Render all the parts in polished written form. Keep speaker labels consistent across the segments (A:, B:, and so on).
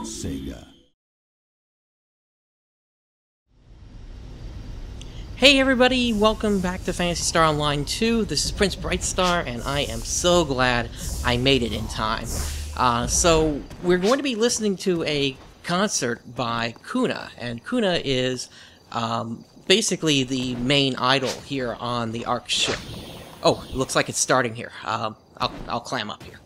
A: SEGA.
B: Hey everybody, welcome back to Phantasy Star Online 2. This is Prince Brightstar, and I am so glad I made it in time. So, we're going to be listening to a concert by Quna, and Quna is basically the main idol here on the Ark ship. Oh, it looks like it's starting here. I'll clam up here.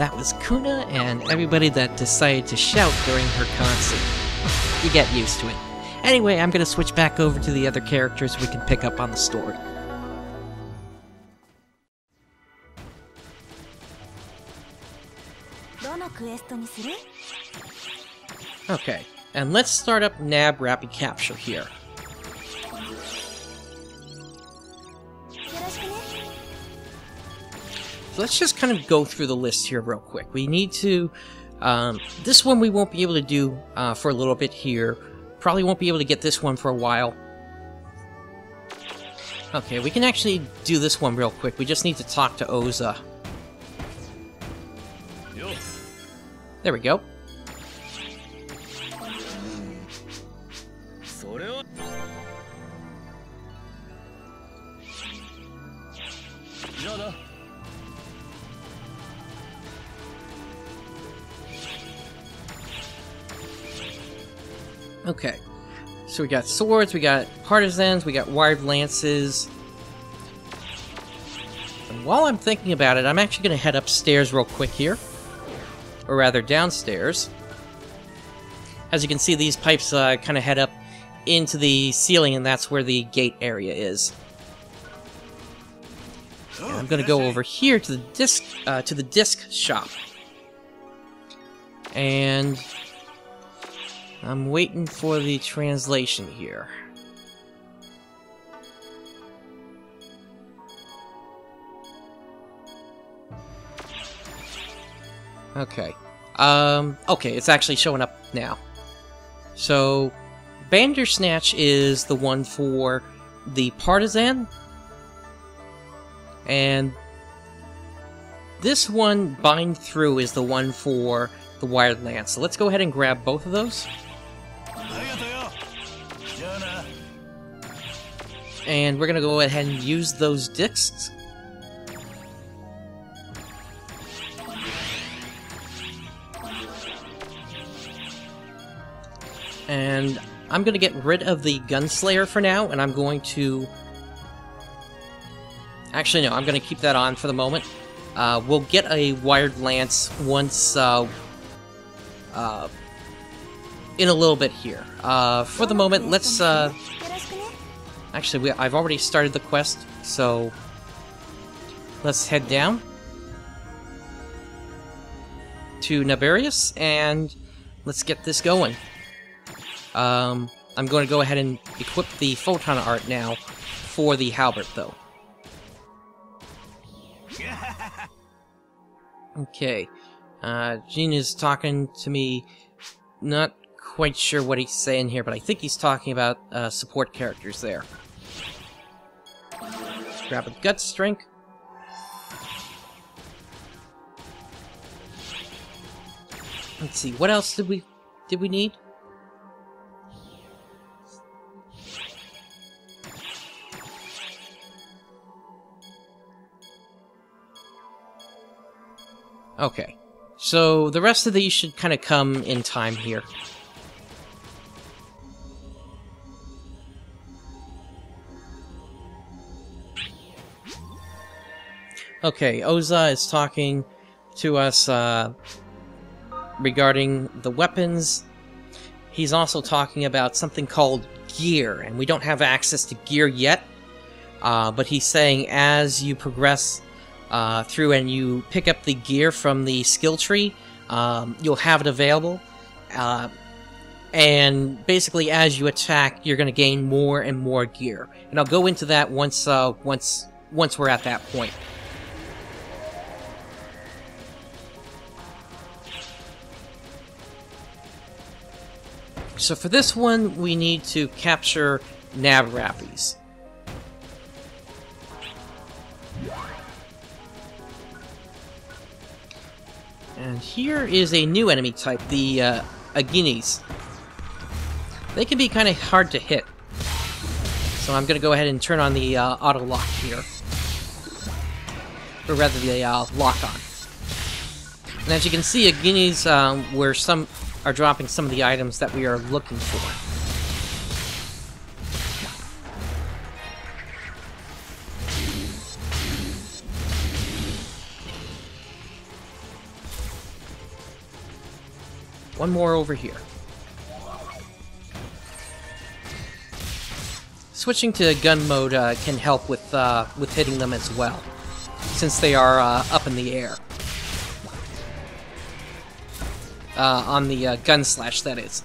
B: That was Kuna and everybody that decided to shout during her concert. You get used to it. Anyway, I'm gonna switch back over to the other characters we can pick up on the story. Okay, and let's start up Nab Rappy Capture here. So let's just kind of go through the list here real quick. We need to... this one we won't be able to do for a little bit here. Probably won't be able to get this one for a while. Okay, we can actually do this one real quick. We just need to talk to Oza. There we go. Okay, so we got swords, we got partisans, we got wired lances. And while I'm thinking about it, I'm actually going to head upstairs real quick here. Or rather, downstairs. As you can see, these pipes kind of head up into the ceiling, and that's where the gate area is. And I'm going to go over here to the disc shop. And I'm waiting for the translation here. Okay. Okay, it's actually showing up now. So, Bandersnatch is the one for the partisan. And this one, Bind Through, is the one for the wired lance. So let's go ahead and grab both of those. And we're going to go ahead and use those discs. And I'm going to get rid of the Gunslayer for now, and I'm going to... Actually, no, I'm going to keep that on for the moment. We'll get a wired lance once... in a little bit here. For the moment, let's... Actually, I've already started the quest, so... Let's head down to Naberius, and let's get this going. I'm going to go ahead and equip the photon art now for the halberd, though. Okay. Gene is talking to me. Not quite sure what he's saying here, but I think he's talking about support characters there. Grab a guts drink. Let's see, what else did we need? Okay, so the rest of these should kind of come in time here. Okay, Oza is talking to us regarding the weapons. He's also talking about something called gear, and we don't have access to gear yet, but he's saying as you progress through and you pick up the gear from the skill tree, you'll have it available, and basically as you attack, you're going to gain more and more gear. And I'll go into that once we're at that point. So for this one, we need to capture Nab Rappies. And here is a new enemy type, the Aginis. They can be kind of hard to hit. So I'm going to go ahead and turn on the auto-lock here. Or rather, the lock-on. And as you can see, Aginis where some are dropping some of the items that we are looking for. One more over here. Switching to gun mode can help with hitting them as well, since they are up in the air. On the gun slash, that is.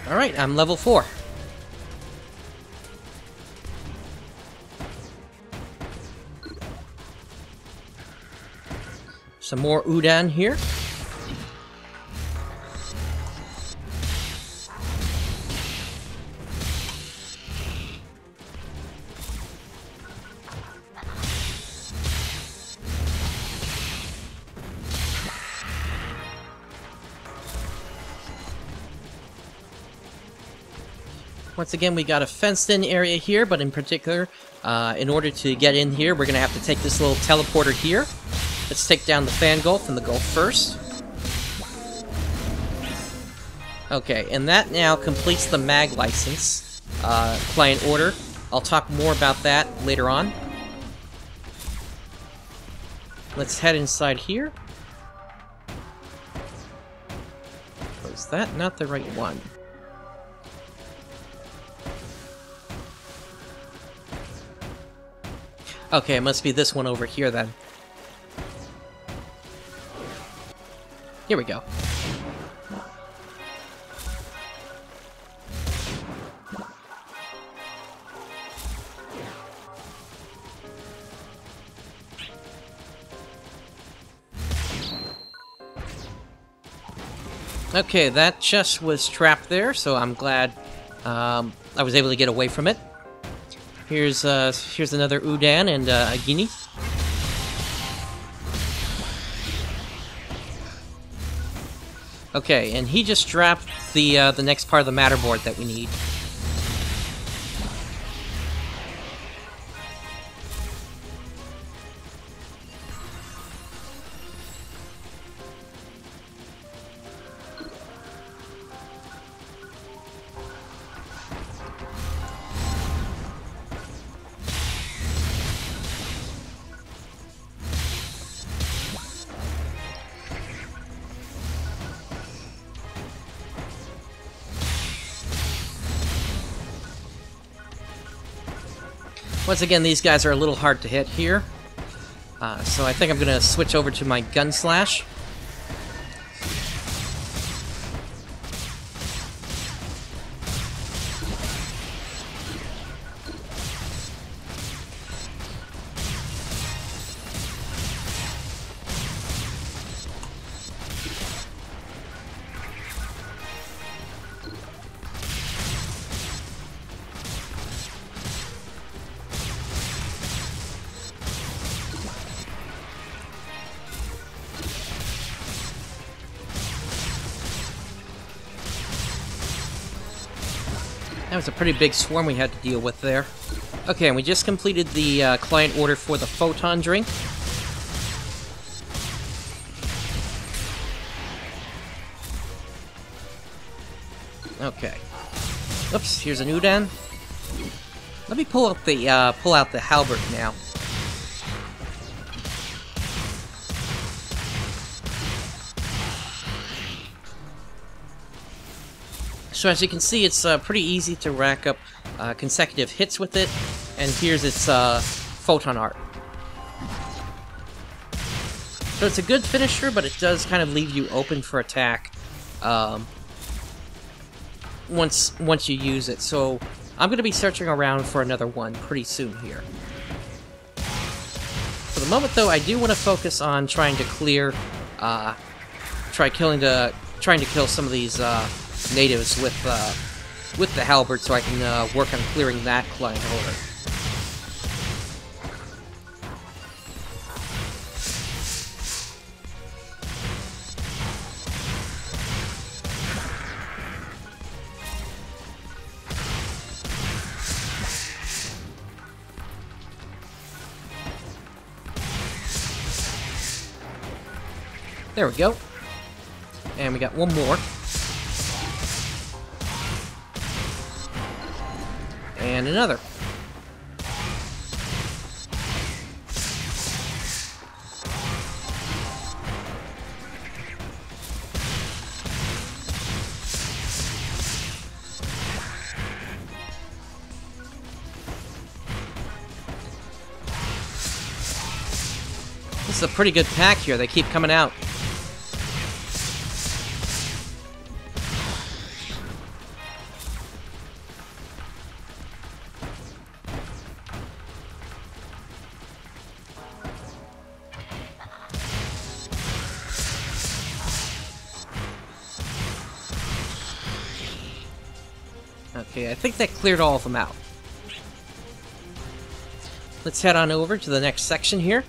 B: Alright, I'm level 4. Some more udon here. Once again, we got a fenced-in area here, but in particular, in order to get in here, we're going to have to take this little teleporter here. Let's take down the fan gulf and the gulf first. Okay, and that now completes the mag license client order. I'll talk more about that later on. Let's head inside here. Was that not the right one? Okay, it must be this one over here then. Here we go. Okay, that chest was trapped there, so I'm glad I was able to get away from it. Here's another Udan and a Guinea. Okay, and he just dropped the next part of the matterboard that we need. Once again, these guys are a little hard to hit here, so I think I'm going to switch over to my gun slash. That was a pretty big swarm we had to deal with there. Okay, and we just completed the client order for the photon drink. Okay. Oops, here's an Udan. Let me pull out the halberd now. So as you can see, it's pretty easy to rack up consecutive hits with it, and here's its photon art. So it's a good finisher, but it does kind of leave you open for attack once you use it. So I'm going to be searching around for another one pretty soon here. For the moment, though, I do want to focus on trying to clear, trying to kill some of these natives with the halberd, so I can work on clearing that client order. There we go. And we got one more. And another. This is a pretty good pack here. They keep coming out. Okay, I think that cleared all of them out. Let's head on over to the next section here.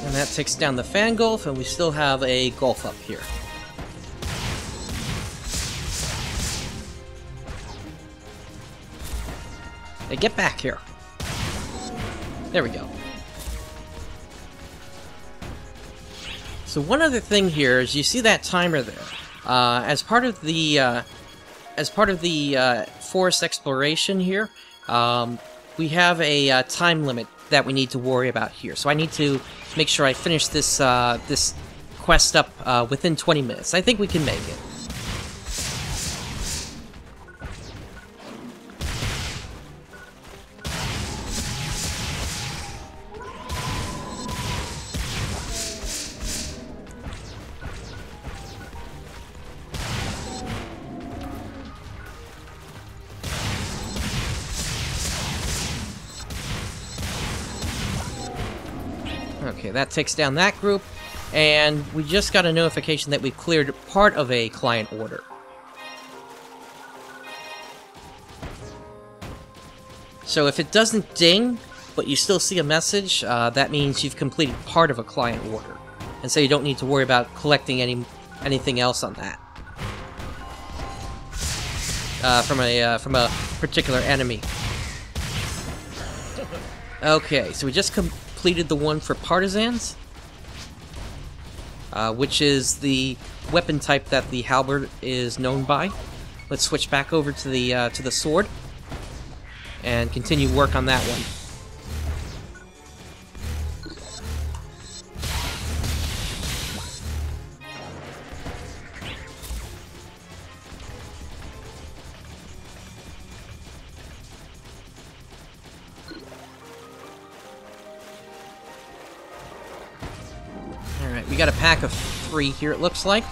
B: And that takes down the Fangolf, and we still have a Golf up here. Hey, get back here. There we go. So one other thing here is you see that timer there. As part of the forest exploration here, we have a time limit that we need to worry about here. So I need to make sure I finish this this quest up within 20 minutes. I think we can make it. Okay, that takes down that group, and we just got a notification that we've cleared part of a client order. So if it doesn't ding, but you still see a message, that means you've completed part of a client order. And so you don't need to worry about collecting anything else on that. From a particular enemy. Okay, so we just completed the one for partisans, which is the weapon type that the halberd is known by. Let's switch back over to the sword and continue work on that one. Alright, we got a pack of 3 here, it looks like.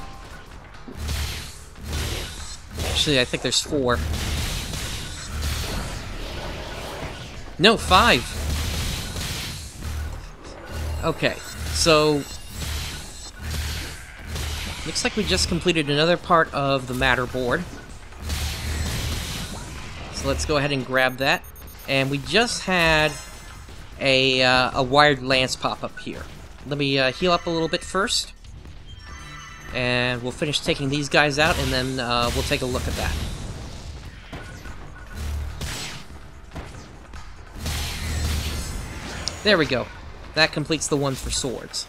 B: Actually, I think there's 4. No, 5! Okay, so... looks like we just completed another part of the matter board. So let's go ahead and grab that. And we just had a wired lance pop up here. Let me heal up a little bit first. And we'll finish taking these guys out, and then we'll take a look at that. There we go. That completes the one for swords.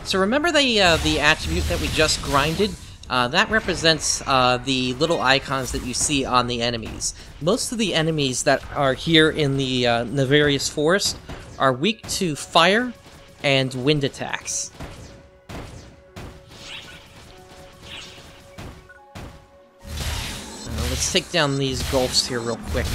B: So remember the attribute that we just grinded? That represents the little icons that you see on the enemies. Most of the enemies that are here in the Naberius forest are weak to fire and wind attacks. Let's take down these gulfs here real quick.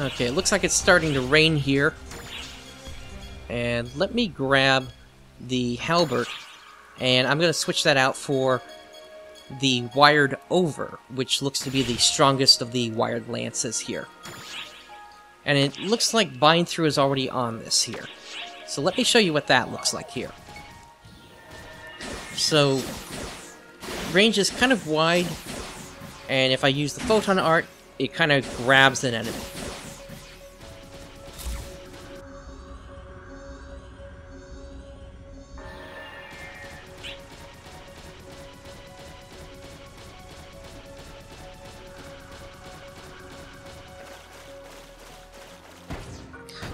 B: Okay, it looks like it's starting to rain here. And let me grab the halberd, and I'm going to switch that out for the wired over, which looks to be the strongest of the wired lances here. And it looks like bind through is already on this here. So let me show you what that looks like here. So, range is kind of wide, and if I use the photon art, it kind of grabs an enemy.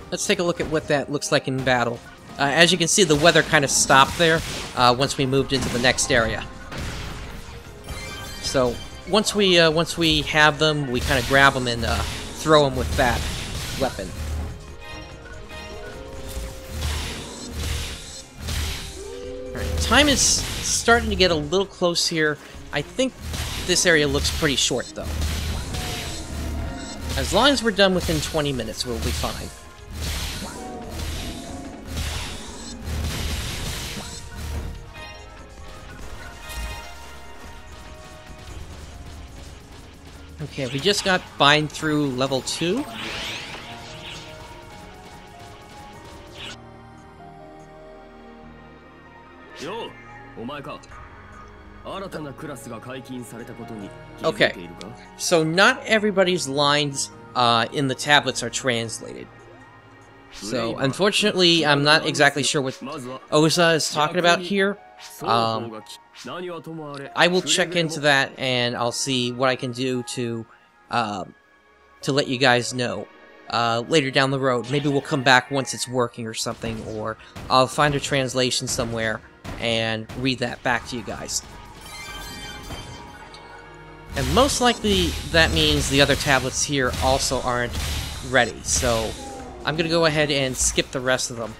B: Let's take a look at what that looks like in battle. As you can see, the weather kind of stopped there once we moved into the next area. So once we have them, we kind of grab them and throw them with that weapon. Alright, time is starting to get a little close here. I think this area looks pretty short, though. As long as we're done within 20 minutes, we'll be fine. Okay, we just got bind through level 2. Okay, so not everybody's lines in the tablets are translated. So, unfortunately, I'm not exactly sure what Oza is talking about here. I will check into that, and I'll see what I can do to let you guys know later down the road. Maybe we'll come back once it's working or something, or I'll find a translation somewhere and read that back to you guys. And most likely that means the other tablets here also aren't ready, so I'm gonna go ahead and skip the rest of them.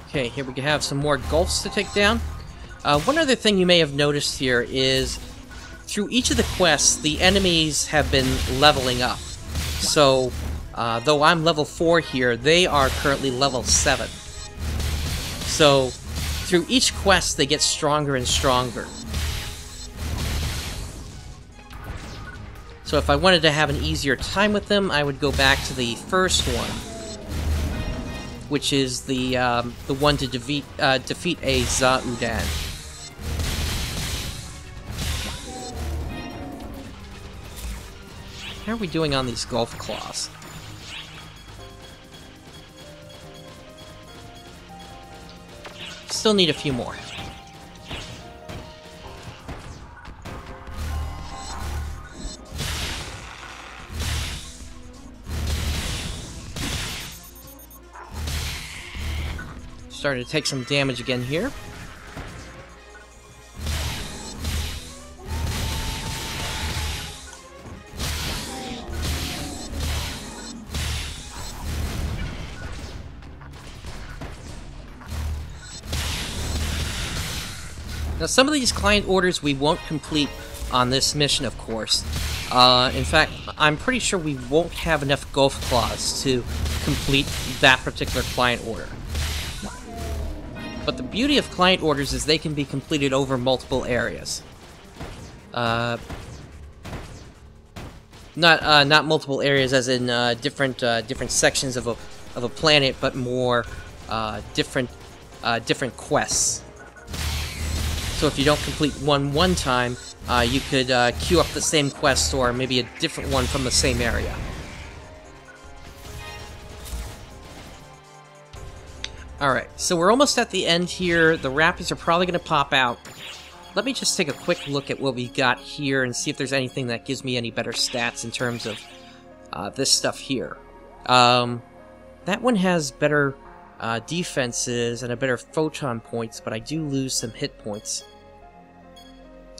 B: Okay, here we can have some more gulfs to take down. One other thing you may have noticed here is through each of the quests, the enemies have been leveling up. So, though I'm level 4 here, they are currently level 7. So, through each quest, they get stronger and stronger. So if I wanted to have an easier time with them, I would go back to the first one, which is the one to defeat a Zaudan. How are we doing on these Gulf Claws? Still need a few more. Starting to take some damage again here. Now, some of these client orders we won't complete on this mission, of course. In fact, I'm pretty sure we won't have enough Gulf Claws to complete that particular client order. But the beauty of client orders is they can be completed over multiple areas. Not multiple areas as in different sections of a planet, but more different quests. So if you don't complete one time, you could queue up the same quest or maybe a different one from the same area. Alright, so we're almost at the end here. The rappies are probably going to pop out. Let me just take a quick look at what we got here and see if there's anything that gives me any better stats in terms of this stuff here. That one has better defenses and a better photon points, but I do lose some hit points.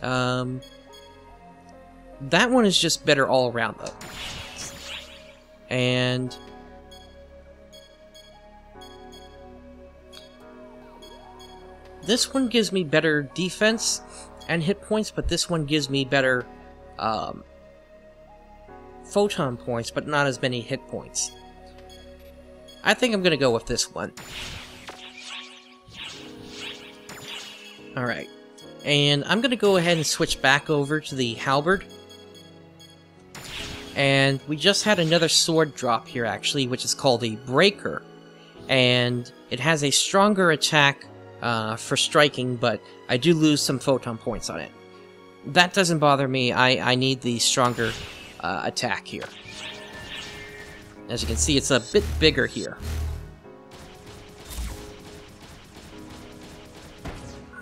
B: That one is just better all around, though. And this one gives me better defense and hit points, but this one gives me better photon points, but not as many hit points. I think I'm gonna go with this one. Alright. And I'm gonna go ahead and switch back over to the halberd. And we just had another sword drop here, actually, which is called a breaker. And it has a stronger attack for striking, but I do lose some photon points on it. That doesn't bother me. I need the stronger attack here. As you can see, it's a bit bigger here.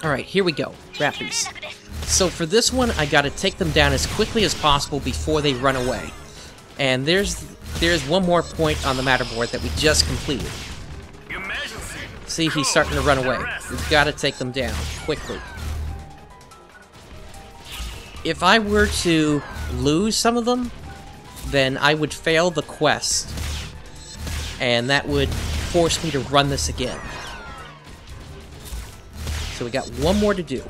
B: Alright, here we go. Rappies. So for this one, I gotta take them down as quickly as possible before they run away. And there's one more point on the matterboard that we just completed. See, he's starting to run away. We've gotta take them down quickly. If I were to lose some of them, then I would fail the quest, and that would force me to run this again. So we got one more to do.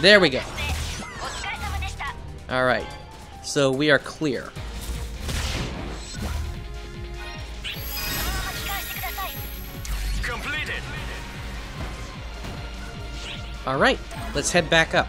B: There we go. Alright, so we are clear. Alright, let's head back up.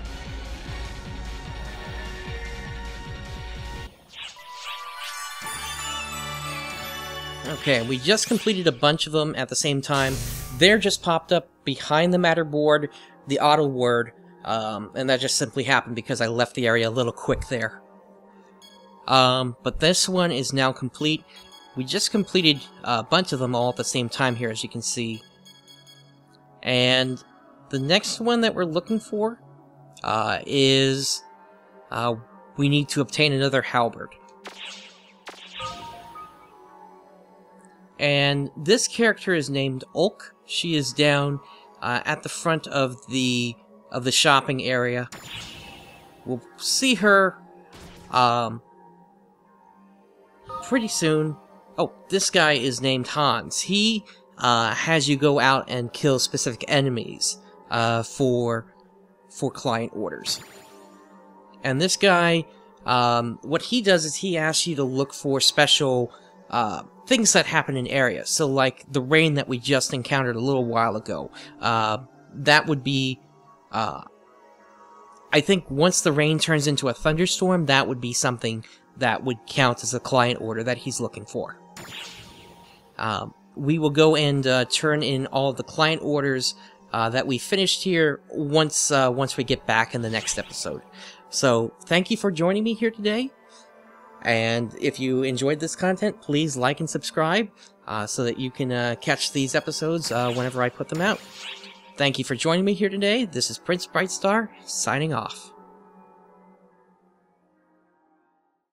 B: Okay, we just completed a bunch of them at the same time. They're just popped up behind the matterboard, the auto word, and that just simply happened because I left the area a little quick there. But this one is now complete. We just completed a bunch of them all at the same time here, as you can see. And the next one that we're looking for is we need to obtain another halberd. And this character is named Ulk. She is down at the front of the shopping area. We'll see her pretty soon. Oh, this guy is named Hans. He has you go out and kill specific enemies for client orders. And this guy, what he does is he asks you to look for special things that happen in areas. So like the rain that we just encountered a little while ago. That would be, I think once the rain turns into a thunderstorm, that would be something that would count as a client order that he's looking for. We will go and turn in all of the client orders that we finished here once we get back in the next episode. So thank you for joining me here today. And if you enjoyed this content, please like and subscribe so that you can catch these episodes whenever I put them out. Thank you for joining me here today. This is Prince Brightstar, signing off.